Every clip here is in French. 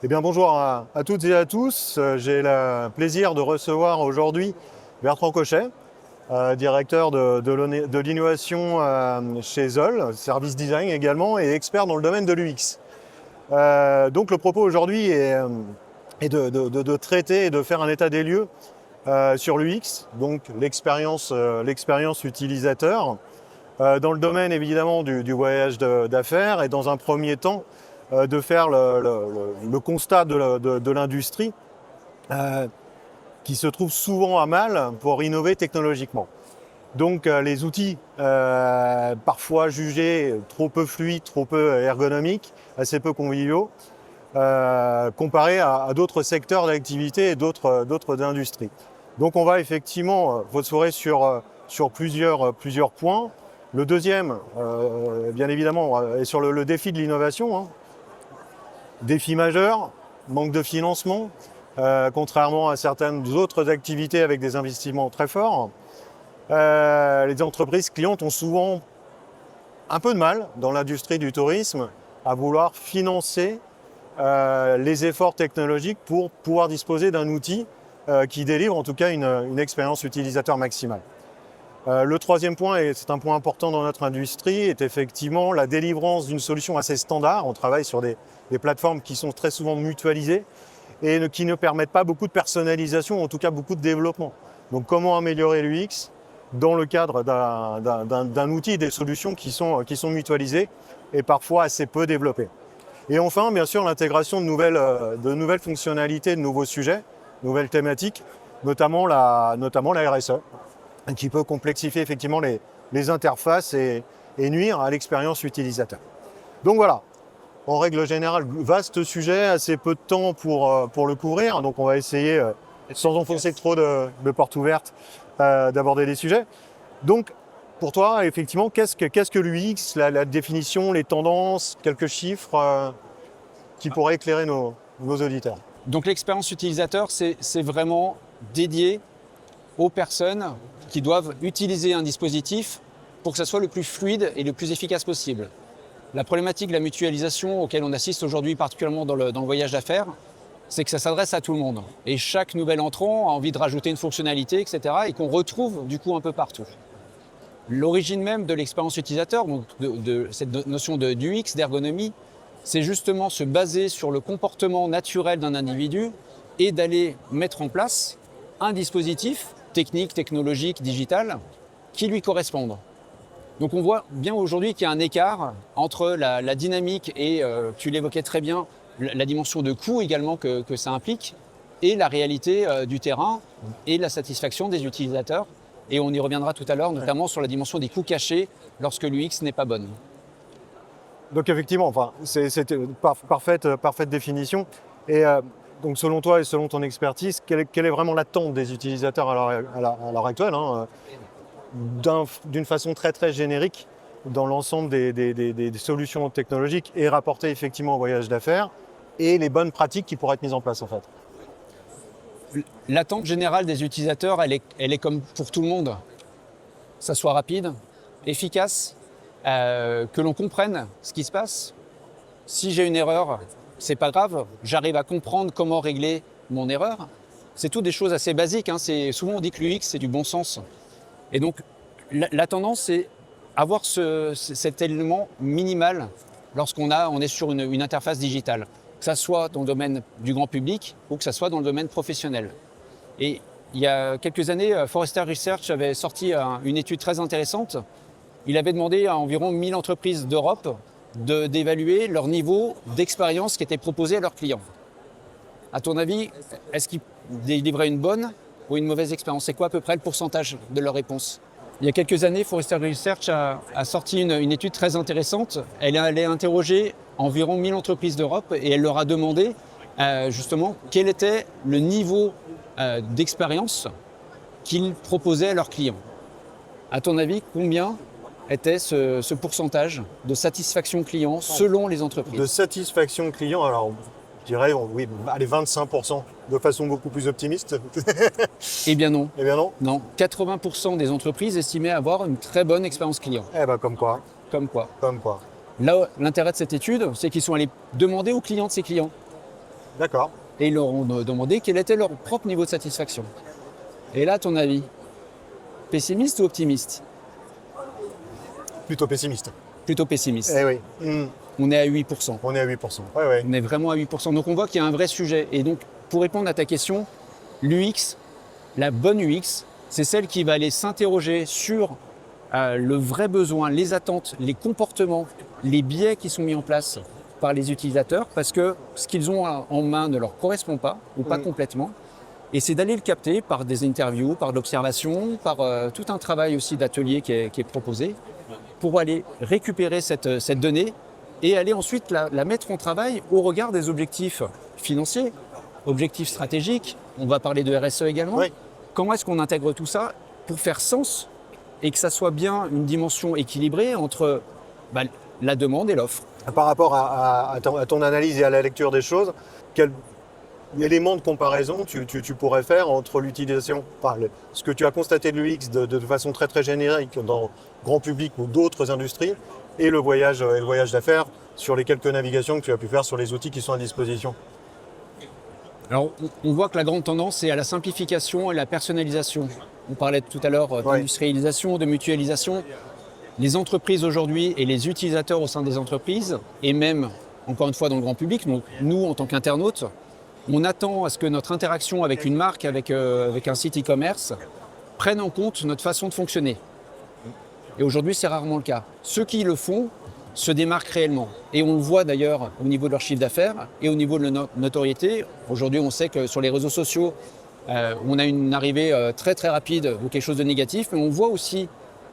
Eh bien, bonjour à toutes et à tous. J'ai le plaisir de recevoir aujourd'hui Bertrand Cochet, directeur de l'innovation chez Zoll, service design également, et expert dans le domaine de l'UX. Donc le propos aujourd'hui est de traiter et de faire un état des lieux sur l'UX, donc l'expérience utilisateur, dans le domaine évidemment du voyage d'affaires et dans un premier temps de faire le constat de l'industrie qui se trouve souvent à mal pour innover technologiquement. Donc les outils parfois jugés trop peu fluides, trop peu ergonomiques, assez peu conviviaux, comparés à d'autres secteurs d'activité et d'autres industries. Donc on va effectivement phosphorrer sur plusieurs points. Le deuxième, bien évidemment, est sur le défi de l'innovation, hein. Défi majeur, manque de financement, contrairement à certaines autres activités avec des investissements très forts. Les entreprises clientes ont souvent un peu de mal dans l'industrie du tourisme à vouloir financer les efforts technologiques pour pouvoir disposer d'un outil qui délivre en tout cas une expérience utilisateur maximale. Le troisième point, et c'est un point important dans notre industrie, est effectivement la délivrance d'une solution assez standard. On travaille sur des plateformes qui sont très souvent mutualisées et qui ne permettent pas beaucoup de personnalisation, en tout cas beaucoup de développement. Donc comment améliorer l'UX dans le cadre d'un outil et des solutions qui sont mutualisées et parfois assez peu développées. Et enfin, bien sûr, l'intégration de nouvelles fonctionnalités, de nouveaux sujets, nouvelles thématiques, notamment la RSE, qui peut complexifier effectivement les interfaces et nuire à l'expérience utilisateur. Donc voilà, en règle générale, vaste sujet, assez peu de temps pour le couvrir, donc on va essayer, sans enfoncer trop de portes ouvertes, d'aborder les sujets. Donc, pour toi, effectivement, qu'est-ce que l'UX, la définition, les tendances, quelques chiffres qui pourraient éclairer nos auditeurs? Donc l'expérience utilisateur, c'est vraiment dédié aux personnes qui doivent utiliser un dispositif pour que ça soit le plus fluide et le plus efficace possible. La problématique de la mutualisation auquel on assiste aujourd'hui, particulièrement dans le voyage d'affaires, c'est que ça s'adresse à tout le monde. Et chaque nouvel entrant a envie de rajouter une fonctionnalité, etc. et qu'on retrouve du coup un peu partout. L'origine même de l'expérience utilisateur, donc de cette notion d'UX, d'ergonomie, c'est justement se baser sur le comportement naturel d'un individu et d'aller mettre en place un dispositif technique, technologique, digital, qui lui corresponde. Donc on voit bien aujourd'hui qu'il y a un écart entre la dynamique et, tu l'évoquais très bien, la dimension de coût également que ça implique, et la réalité du terrain et la satisfaction des utilisateurs. Et on y reviendra tout à l'heure, notamment sur la dimension des coûts cachés lorsque l'UX n'est pas bonne. Donc effectivement, enfin, c'était parfaite définition. Et donc selon toi et selon ton expertise, quelle est vraiment l'attente des utilisateurs à l'heure actuelle, hein, d'une façon très très générique dans l'ensemble des solutions technologiques et rapportées effectivement au voyage d'affaires et les bonnes pratiques qui pourraient être mises en place en fait? L'attente générale des utilisateurs, elle est comme pour tout le monde. Ça soit rapide, efficace, que l'on comprenne ce qui se passe. Si j'ai une erreur, c'est pas grave, j'arrive à comprendre comment régler mon erreur. C'est tout des choses assez basiques, hein. Souvent on dit que l'UX c'est du bon sens. Et donc la tendance c'est avoir cet élément minimal lorsqu'on est sur une interface digitale, que ça soit dans le domaine du grand public ou que ça soit dans le domaine professionnel. Et il y a quelques années, Forrester Research avait sorti une étude très intéressante. Il avait demandé à environ 1000 entreprises d'Europe d'évaluer leur niveau d'expérience qui était proposé à leurs clients. À ton avis, est-ce qu'ils délivraient une bonne ou une mauvaise expérience? C'est quoi à peu près le pourcentage de leur réponse? Il y a quelques années, Forrester Research a sorti une étude très intéressante. Elle allait interroger environ 1000 entreprises d'Europe et elle leur a demandé justement quel était le niveau d'expérience qu'ils proposaient à leurs clients. À ton avis, combien était ce pourcentage de satisfaction client selon les entreprises? De satisfaction client, alors je dirais oui, allez 25%, de façon beaucoup plus optimiste. Eh bien non. Eh bien non. Non, 80% des entreprises estimaient avoir une très bonne expérience client. Eh ben comme quoi. Comme quoi. Comme quoi. Là, l'intérêt de cette étude, c'est qu'ils sont allés demander aux clients de ces clients. D'accord. Et ils leur ont demandé quel était leur propre niveau de satisfaction. Et là, à ton avis, pessimiste ou optimiste? Plutôt pessimiste. Plutôt pessimiste. Eh oui. On est à 8%. On est à 8%. Ouais. On est vraiment à 8%. Donc on voit qu'il y a un vrai sujet. Et donc, pour répondre à ta question, l'UX, la bonne UX, c'est celle qui va aller s'interroger sur le vrai besoin, les attentes, les comportements, les biais qui sont mis en place par les utilisateurs parce que ce qu'ils ont en main ne leur correspond pas ou pas complètement. Et c'est d'aller le capter par des interviews, par de l'observation, par tout un travail aussi d'atelier qui est proposé pour aller récupérer cette donnée et aller ensuite la mettre en travail au regard des objectifs financiers, objectifs stratégiques. On va parler de RSE également. Oui. Comment est-ce qu'on intègre tout ça pour faire sens et que ça soit bien une dimension équilibrée entre la demande et l'offre? Par rapport à ton analyse et à la lecture des choses, quel élément de comparaison tu pourrais faire entre l'utilisation, ce que tu as constaté de l'UX de façon très très générique dans grand public ou d'autres industries et le voyage d'affaires sur les quelques navigations que tu as pu faire sur les outils qui sont à disposition? Alors, on voit que la grande tendance, c'est à la simplification et la personnalisation. On parlait tout à l'heure d'industrialisation, de mutualisation. Les entreprises aujourd'hui et les utilisateurs au sein des entreprises, et même, encore une fois, dans le grand public, donc nous, en tant qu'internautes, on attend à ce que notre interaction avec une marque, avec un site e-commerce, prenne en compte notre façon de fonctionner. Et aujourd'hui, c'est rarement le cas. Ceux qui le font se démarquent réellement. Et on le voit d'ailleurs au niveau de leur chiffre d'affaires et au niveau de leur notoriété. Aujourd'hui, on sait que sur les réseaux sociaux, on a une arrivée très très rapide ou quelque chose de négatif, mais on voit aussi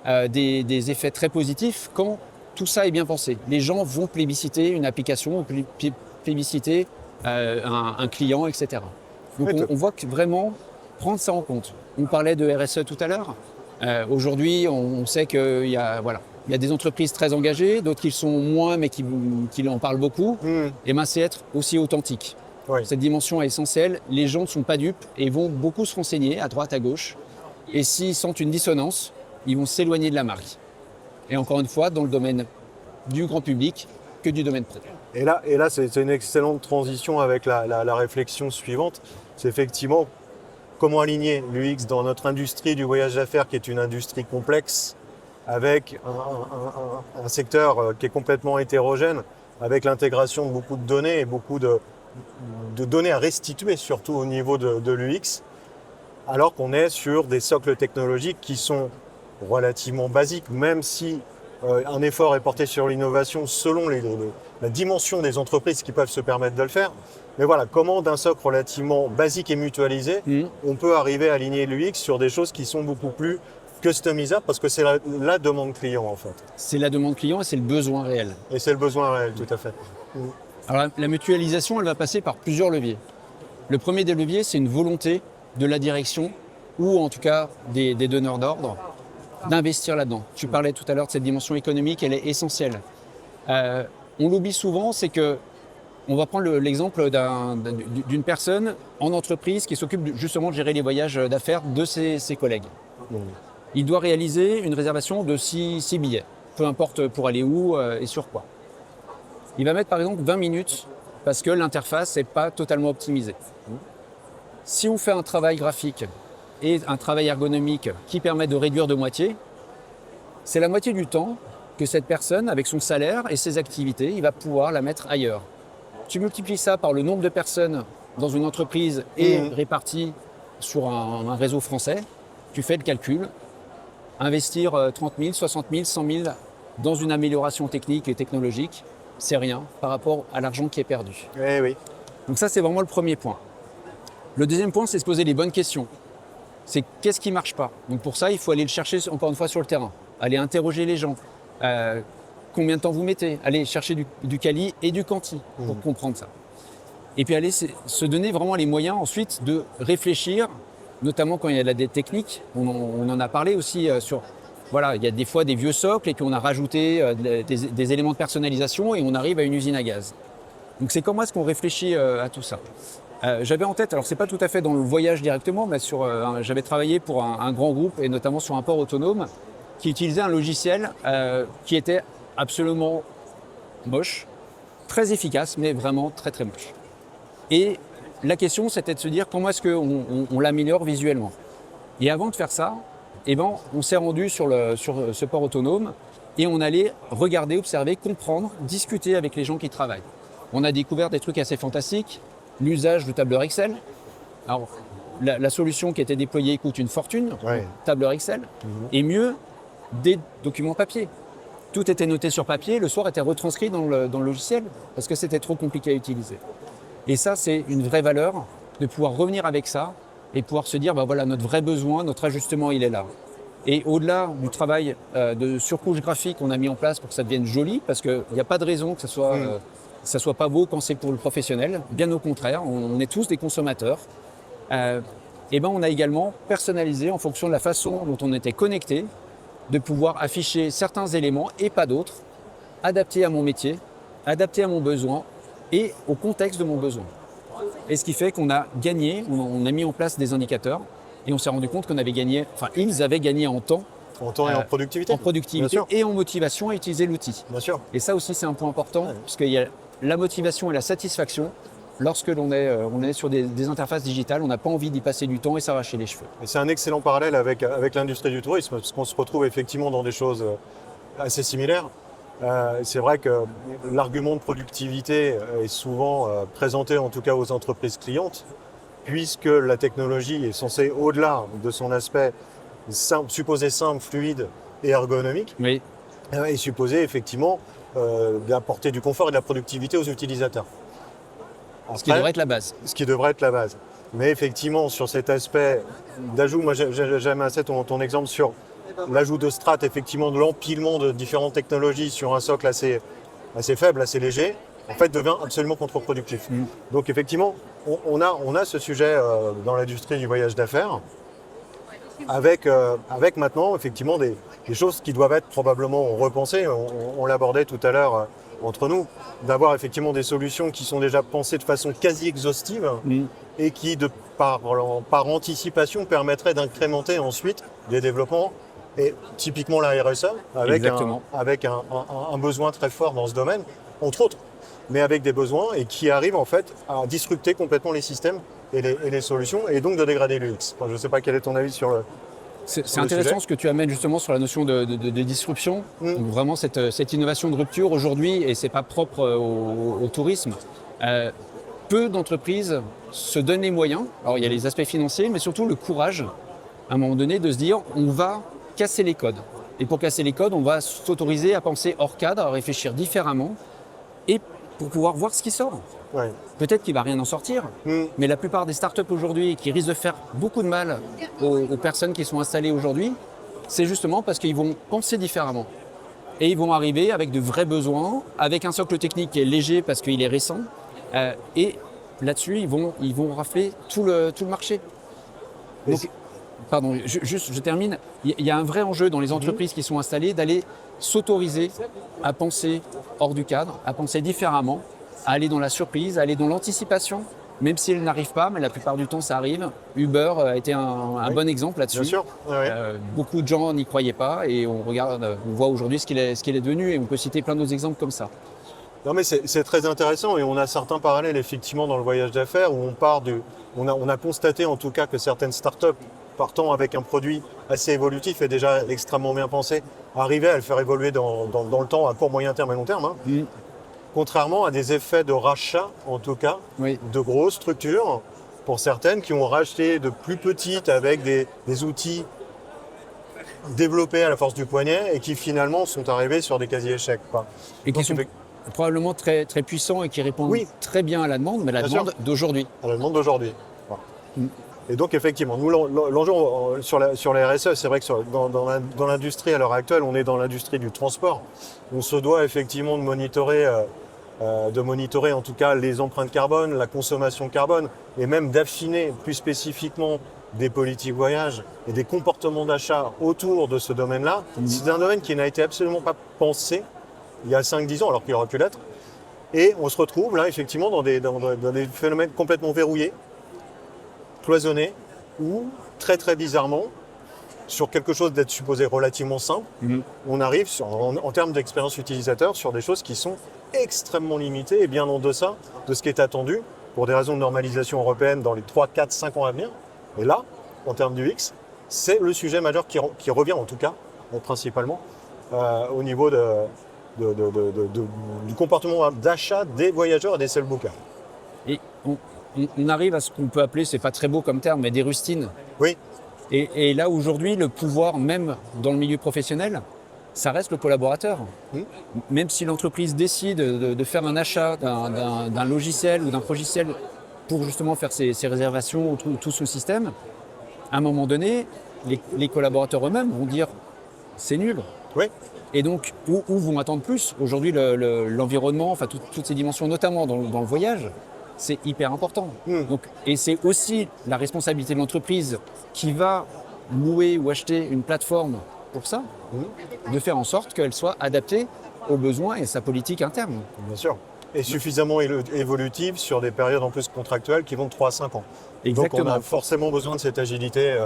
des effets très positifs quand tout ça est bien pensé. Les gens vont plébisciter une application, plébisciter un client, etc. Donc on voit que vraiment prendre ça en compte. On parlait de RSE tout à l'heure. Aujourd'hui, on sait qu'il y a des entreprises très engagées, d'autres qui le sont moins mais qui en parlent beaucoup. Et ben, c'est être aussi authentique. Oui. Cette dimension est essentielle. Les gens ne sont pas dupes et vont beaucoup se renseigner à droite, à gauche. Et s'ils sentent une dissonance, ils vont s'éloigner de la marque. Et encore une fois, dans le domaine du grand public que du domaine pro. Et là c'est une excellente transition avec la réflexion suivante. C'est effectivement comment aligner l'UX dans notre industrie du voyage d'affaires, qui est une industrie complexe, avec un secteur qui est complètement hétérogène, avec l'intégration de beaucoup de données et beaucoup de données à restituer, surtout au niveau de l'UX, alors qu'on est sur des socles technologiques qui sont relativement basiques, même si un effort est porté sur l'innovation selon la dimension des entreprises qui peuvent se permettre de le faire. Mais voilà, comment d'un socle relativement basique et mutualisé, on peut arriver à aligner l'UX sur des choses qui sont beaucoup plus customisables, parce que c'est la demande client en fait. C'est la demande client et c'est le besoin réel. Et c'est le besoin réel, tout à fait. Alors la mutualisation, elle va passer par plusieurs leviers. Le premier des leviers, c'est une volonté de la direction, ou en tout cas des donneurs d'ordre, d'investir là-dedans. Tu parlais tout à l'heure de cette dimension économique, elle est essentielle. On l'oublie souvent, c'est que on va prendre l'exemple d'une personne en entreprise qui s'occupe justement de gérer les voyages d'affaires de ses collègues. Il doit réaliser une réservation de 6 billets, peu importe pour aller où et sur quoi. Il va mettre par exemple 20 minutes parce que l'interface n'est pas totalement optimisée. Si on fait un travail graphique et un travail ergonomique qui permet de réduire de moitié, c'est la moitié du temps que cette personne, avec son salaire et ses activités, il va pouvoir la mettre ailleurs. Tu multiplies ça par le nombre de personnes dans une entreprise et réparties sur un réseau français, tu fais le calcul. Investir 30 000, 60 000, 100 000 dans une amélioration technique et technologique, c'est rien par rapport à l'argent qui est perdu. Eh oui. Donc ça, c'est vraiment le premier point. Le deuxième point, c'est se poser les bonnes questions. C'est qu'est-ce qui ne marche pas. Donc pour ça, il faut aller le chercher encore une fois sur le terrain. Aller interroger les gens. Combien de temps vous mettez? Aller chercher du quali et du quanti pour comprendre ça. Et puis aller se donner vraiment les moyens ensuite de réfléchir, notamment quand il y a des techniques. On en a parlé aussi sur... Voilà, il y a des fois des vieux socles et puis on a rajouté des éléments de personnalisation et on arrive à une usine à gaz. Donc c'est comment est-ce qu'on réfléchit à tout ça. J'avais en tête, alors c'est pas tout à fait dans le voyage directement, mais j'avais travaillé pour un grand groupe et notamment sur un port autonome qui utilisait un logiciel qui était absolument moche, très efficace, mais vraiment très très moche. Et la question, c'était de se dire comment est-ce qu'on l'améliore visuellement. Et avant de faire ça, eh ben, on s'est rendu sur ce port autonome et on allait regarder, observer, comprendre, discuter avec les gens qui travaillent. On a découvert des trucs assez fantastiques, l'usage de tableur Excel. Alors, la solution qui était déployée coûte une fortune, tableur Excel, et mieux, des documents papier. Tout était noté sur papier, le soir était retranscrit dans le logiciel, parce que c'était trop compliqué à utiliser. Et ça, c'est une vraie valeur, de pouvoir revenir avec ça, et pouvoir se dire, bah voilà, notre vrai besoin, notre ajustement, il est là. Et au-delà du travail de surcouche graphique qu'on a mis en place pour que ça devienne joli, parce qu'il n'y a pas de raison que ça soit pas beau quand c'est pour le professionnel, bien au contraire, on est tous des consommateurs. Et ben on a également personnalisé en fonction de la façon dont on était connecté, de pouvoir afficher certains éléments et pas d'autres, adaptés à mon métier, adaptés à mon besoin et au contexte de mon besoin. Et ce qui fait qu'on a gagné, on a mis en place des indicateurs et on s'est rendu compte qu'on avait gagné, enfin ils avaient gagné en temps. En temps et en productivité. En productivité et en motivation à utiliser l'outil. Bien sûr. Et ça aussi c'est un point important, parce qu'il y a la motivation et la satisfaction. Lorsque l'on est sur des interfaces digitales, on n'a pas envie d'y passer du temps et s'arracher les cheveux. Et c'est un excellent parallèle avec l'industrie du tourisme, parce qu'on se retrouve effectivement dans des choses assez similaires. C'est vrai que l'argument de productivité est souvent présenté, en tout cas aux entreprises clientes, puisque la technologie est censée, au-delà de son aspect supposé simple, fluide et ergonomique, est supposée effectivement d'apporter du confort et de la productivité aux utilisateurs. Ce qui devrait être la base. Ce qui devrait être la base. Mais effectivement, sur cet aspect d'ajout, moi j'aime assez ton exemple sur l'ajout de strates, effectivement, de l'empilement de différentes technologies sur un socle assez faible, assez léger, en fait devient absolument contre-productif. Donc effectivement, on a ce sujet dans l'industrie du voyage d'affaires, avec maintenant effectivement des choses qui doivent être probablement repensées. On l'abordait tout à l'heure entre nous, d'avoir effectivement des solutions qui sont déjà pensées de façon quasi exhaustive et qui, par anticipation, permettraient d'incrémenter ensuite des développements. Et typiquement la RSE, avec un besoin très fort dans ce domaine, entre autres, mais avec des besoins et qui arrivent en fait à disrupter complètement les systèmes et les solutions et donc de dégrader l'UX. Enfin, je ne sais pas quel est ton avis sur le C'est intéressant ce que tu amènes justement sur la notion de disruption. Donc vraiment cette innovation de rupture aujourd'hui, et c'est pas propre au tourisme, peu d'entreprises se donnent les moyens. Alors il y a les aspects financiers, mais surtout le courage, à un moment donné, de se dire on va casser les codes. Et pour casser les codes, on va s'autoriser à penser hors cadre, à réfléchir différemment, et pour pouvoir voir ce qui sort. Ouais. Peut-être qu'il ne va rien en sortir, mais la plupart des startups aujourd'hui qui risquent de faire beaucoup de mal aux personnes qui sont installées aujourd'hui, c'est justement parce qu'ils vont penser différemment. Et ils vont arriver avec de vrais besoins, avec un socle technique qui est léger parce qu'il est récent, et là-dessus, ils vont rafler tout le marché. Donc, pardon, je termine. Il y a un vrai enjeu dans les entreprises qui sont installées d'aller s'autoriser à penser hors du cadre, à penser différemment, à aller dans la surprise, à aller dans l'anticipation, même si elle n'arrive pas, mais la plupart du temps ça arrive. Uber a été un bon exemple là-dessus. Bien sûr. Beaucoup de gens n'y croyaient pas et on voit aujourd'hui ce qu'il est devenu, et on peut citer plein d'autres exemples comme ça. Non mais c'est très intéressant, et on a certains parallèles effectivement dans le voyage d'affaires où on a constaté en tout cas que certaines startups partant avec un produit assez évolutif et déjà extrêmement bien pensé, arrivaient à le faire évoluer dans le temps, à court, moyen terme et long terme. Contrairement à des effets de rachat, en tout cas, de grosses structures, pour certaines qui ont racheté de plus petites avec des outils développés à la force du poignet et qui finalement sont arrivés sur des quasi-échecs. Et qui sont probablement très, très puissants et qui répondent très bien à la demande, mais à la demande d'aujourd'hui. À la demande d'aujourd'hui. Et donc effectivement, nous l'enjeu sur la RSE, c'est vrai que dans l'industrie à l'heure actuelle, on est dans l'industrie du transport. On se doit effectivement de monitorer en tout cas les empreintes carbone, la consommation carbone, et même d'affiner plus spécifiquement des politiques voyage et des comportements d'achat autour de ce domaine-là. C'est un domaine qui n'a été absolument pas pensé il y a 5-10 ans, alors qu'il aurait pu l'être. Et on se retrouve là effectivement dans des phénomènes complètement verrouillés, cloisonnés, ou très très bizarrement, sur quelque chose d'être supposé relativement simple, on arrive en termes d'expérience utilisateur sur des choses qui sont extrêmement limitées et bien en deçà de ce qui est attendu pour des raisons de normalisation européenne dans les 3, 4, 5 ans à venir. Et là, en termes d'UX, c'est le sujet majeur qui revient en tout cas, principalement, au niveau du comportement d'achat des voyageurs et des self-bookers. Et on arrive à ce qu'on peut appeler, c'est pas très beau comme terme, mais des rustines. Oui. Et là, aujourd'hui, le pouvoir, même dans le milieu professionnel, ça reste le collaborateur. Même si l'entreprise décide de faire un achat d'un logiciel ou d'un progiciel pour justement faire ses réservations ou tout son système, à un moment donné, les collaborateurs eux-mêmes vont dire « c'est nul ». Oui. Et donc, où vont attendre plus? Aujourd'hui, l'environnement, enfin toutes ces dimensions, notamment dans le voyage, c'est hyper important. Donc, et c'est aussi la responsabilité de l'entreprise qui va louer ou acheter une plateforme pour ça, de faire en sorte qu'elle soit adaptée aux besoins et sa politique interne. Bien sûr. Et suffisamment évolutive sur des périodes en plus contractuelles qui vont de 3 à 5 ans. Exactement. Donc on a forcément besoin de cette agilité.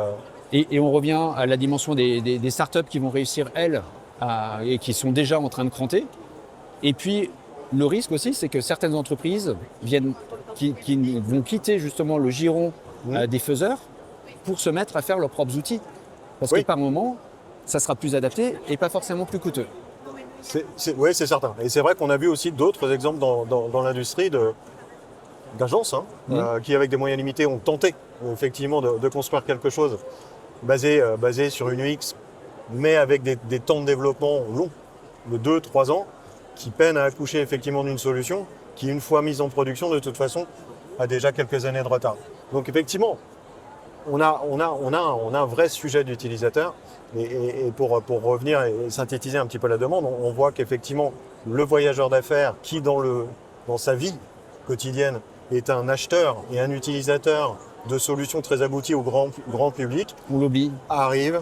Et on revient à la dimension des startups qui vont réussir, elles, et qui sont déjà en train de cranter. Et puis, le risque aussi, c'est que certaines entreprises qui vont quitter justement le giron des faiseurs pour se mettre à faire leurs propres outils. Parce que par moment, ça sera plus adapté et pas forcément plus coûteux. Oui, c'est certain. Et c'est vrai qu'on a vu aussi d'autres exemples dans l'industrie d'agences qui, avec des moyens limités, ont tenté effectivement de construire quelque chose basé sur une UX, mais avec des temps de développement longs, de 2-3 ans, qui peinent à accoucher effectivement d'une solution qui, une fois mise en production, de toute façon, a déjà quelques années de retard. Donc effectivement, on a un vrai sujet d'utilisateur. Et pour revenir et synthétiser un petit peu la demande, on voit qu'effectivement, le voyageur d'affaires qui, dans sa vie quotidienne, est un acheteur et un utilisateur de solutions très abouties au grand public, on l'oublie, arrive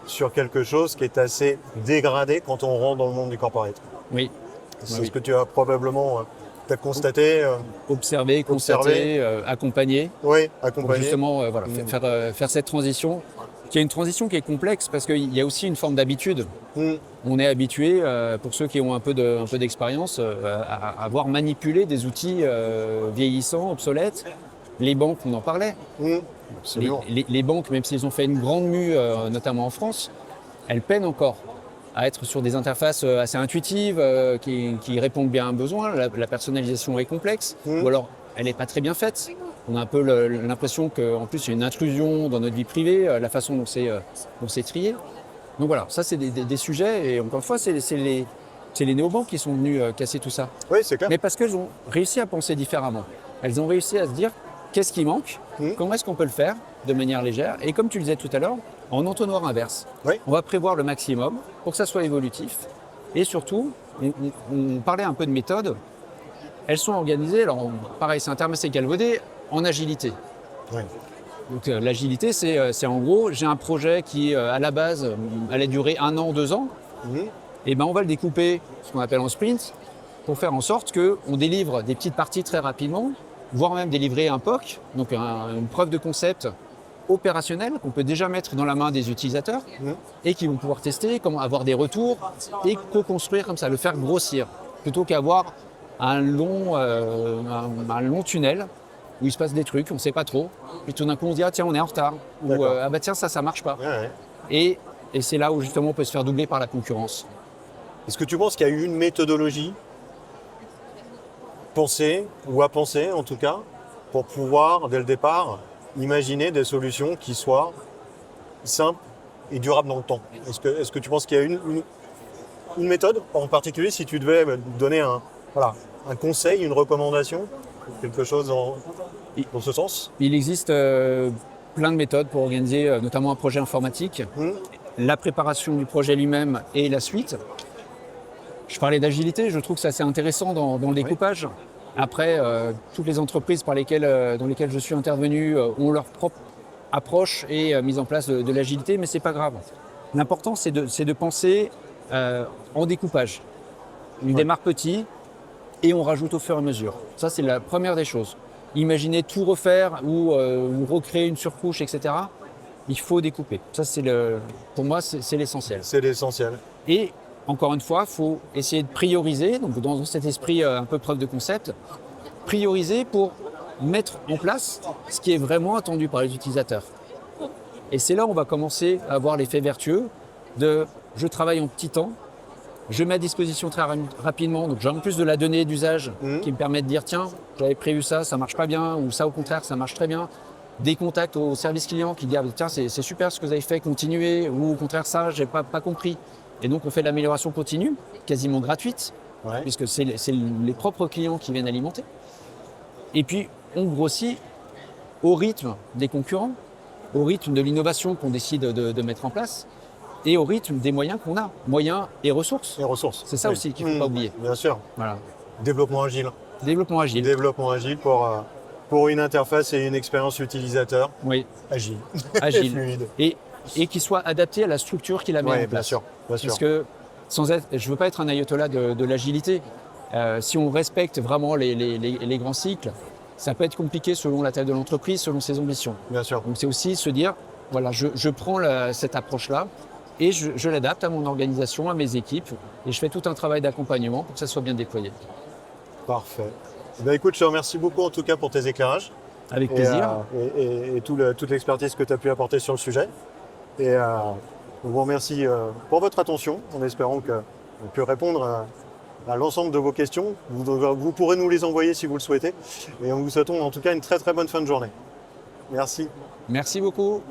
sur quelque chose qui est assez dégradé quand on rentre dans le monde du corporate. Oui. C'est ce que tu as probablement constaté. Observé, constaté, accompagné. Oui, accompagné. Pour justement faire cette transition, qui est une transition qui est complexe parce qu'il y a aussi une forme d'habitude. On est habitué, pour ceux qui ont un peu d'expérience, à avoir manipulé des outils vieillissants, obsolètes. Les banques, on en parlait. Les banques, même s'ils ont fait une grande mue, notamment en France, elles peinent encore à être sur des interfaces assez intuitives, qui répondent bien à un besoin. La personnalisation est complexe, ou alors elle n'est pas très bien faite. On a un peu l'impression qu'en plus il y a une intrusion dans notre vie privée, la façon dont c'est trié. Donc voilà, ça c'est des sujets, et encore une fois, c'est les néobanques qui sont venus casser tout ça. Oui, c'est clair. Mais parce qu'elles ont réussi à penser différemment. Elles ont réussi à se dire, qu'est-ce qui manque? Comment est-ce qu'on peut le faire de manière légère? Et comme tu le disais tout à l'heure, en entonnoir inverse. Oui. On va prévoir le maximum pour que ça soit évolutif. Et surtout, on parlait un peu de méthode. Elles sont organisées, alors pareil, c'est un terme assez galvaudé, en agilité. Oui. Donc l'agilité, c'est en gros, j'ai un projet qui, à la base, allait durer 1 an, 2 ans. Et ben on va le découper, ce qu'on appelle en sprint, pour faire en sorte qu'on délivre des petites parties très rapidement, voire même délivrer un POC, donc une preuve de concept opérationnelle qu'on peut déjà mettre dans la main des utilisateurs et qui vont pouvoir tester, comment avoir des retours et co-construire comme ça, le faire grossir, plutôt qu'avoir un long tunnel où il se passe des trucs, on ne sait pas trop, puis tout d'un coup on se dit ah tiens on est en retard, ou ah bah tiens ça marche pas. Et c'est là où justement on peut se faire doubler par la concurrence. Est-ce que tu penses qu'il y a eu une méthodologie pensée, ou à penser en tout cas, pour pouvoir dès le départ imaginer des solutions qui soient simples et durables dans le temps? Est-ce que tu penses qu'il y a une méthode en particulier, si tu devais donner un conseil, une recommandation, quelque chose dans ce sens? Il existe plein de méthodes pour organiser notamment un projet informatique, la préparation du projet lui-même et la suite. Je parlais d'agilité, je trouve que c'est assez intéressant dans le découpage. Après, toutes les entreprises dans lesquelles je suis intervenu ont leur propre approche et mise en place de l'agilité, mais c'est pas grave. L'important, c'est de penser en découpage. On démarre petit et on rajoute au fur et à mesure. Ça, c'est la première des choses. Imaginer tout refaire ou recréer une surcouche, etc. Il faut découper. Ça, pour moi, c'est l'essentiel. C'est l'essentiel. Et encore une fois, il faut essayer de prioriser, donc dans cet esprit un peu preuve de concept, prioriser pour mettre en place ce qui est vraiment attendu par les utilisateurs. Et c'est là où on va commencer à avoir l'effet vertueux de je travaille en petit temps, je mets à disposition très rapidement, donc j'ai en plus de la donnée d'usage qui me permet de dire tiens, j'avais prévu ça, ça marche pas bien, ou ça au contraire, ça marche très bien. Des contacts au service client qui disent ah, tiens, c'est super ce que vous avez fait, continuez, ou au contraire ça, j'ai pas compris. Et donc on fait de l'amélioration continue, quasiment gratuite, puisque c'est les propres clients qui viennent alimenter. Et puis on grossit au rythme des concurrents, au rythme de l'innovation qu'on décide de mettre en place, et au rythme des moyens qu'on a, moyens et ressources. Et ressources. C'est ça aussi qu'il ne faut pas oublier. Bien sûr. Voilà. Développement agile. Développement agile. Développement agile pour une interface et une expérience utilisateur Oui. agile. Agile. Et fluide. Et qui soit adapté à la structure qu'il a mis en place. Bien sûr. Parce que je ne veux pas être un ayatollah de l'agilité. Si on respecte vraiment les grands cycles, ça peut être compliqué selon la taille de l'entreprise, selon ses ambitions. Bien sûr. Donc c'est aussi se dire, voilà, je prends cette approche-là et je l'adapte à mon organisation, à mes équipes, et je fais tout un travail d'accompagnement pour que ça soit bien déployé. Parfait. Écoute, je te remercie beaucoup en tout cas pour tes éclairages. Avec plaisir. Et toute l'expertise que tu as pu apporter sur le sujet. Et on vous remercie pour votre attention, en espérant qu'on pu répondre à l'ensemble de vos questions. Vous pourrez nous les envoyer si vous le souhaitez. Et on vous souhaite en tout cas une très très bonne fin de journée. Merci. Merci beaucoup.